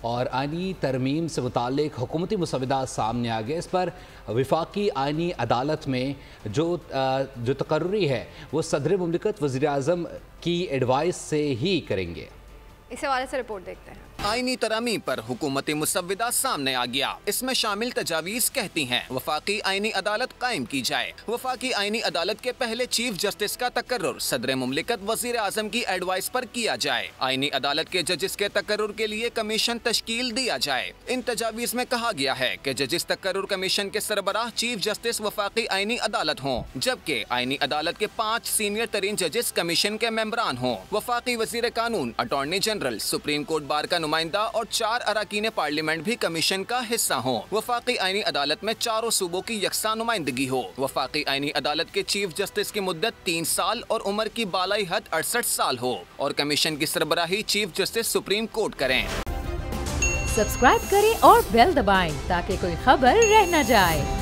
और आइनी तरमीम से मुतालिक हुकूमती मुसवदा सामने आ गया। इस पर वफाकी आइनी अदालत में जो तकर्री है वो सदर मुमलिकत वज़ीर आज़म की एडवाइस से ही करेंगे। इस हवाले से रिपोर्ट देखते हैं। आईनी तरामीम पर हुकूमती मुसव्विदा सामने आ गया। इसमें शामिल तजावीज़ कहती हैं वफाकी आईनी अदालत कायम की जाए। वफाकी आईनी अदालत के पहले चीफ जस्टिस का तकर्रुर सदर मुमलिकत वज़ीर आज़म की एडवाइस पर किया जाए। आईनी अदालत के जजिस के तकर्रुर के लिए कमीशन तश्कील दिया जाए। इन तजावीज़ में कहा गया है कि जजिस तकर्रुर कमीशन के सरबराह चीफ जस्टिस वफाकी आईनी अदालत हों, जबकि आईनी अदालत के 5 सीनियर तरीन जजिस कमीशन के मेंबरान हों। वफाकी वज़ीर कानून, attorney general, supreme court bar का नुमाइंदा और 4 अरकान पार्लियामेंट भी कमीशन का हिस्सा हो। वफाकी आईनी अदालत में चारों सूबों की यकसा नुमाइंदगी हो। वफाकी आईनी अदालत के चीफ जस्टिस की मुद्दत 3 साल और उम्र की बालाई हद 68 साल हो और कमीशन की सरबराही चीफ जस्टिस सुप्रीम कोर्ट करें। सब्सक्राइब करें और बेल दबाएं ताकि कोई खबर रह न जाए।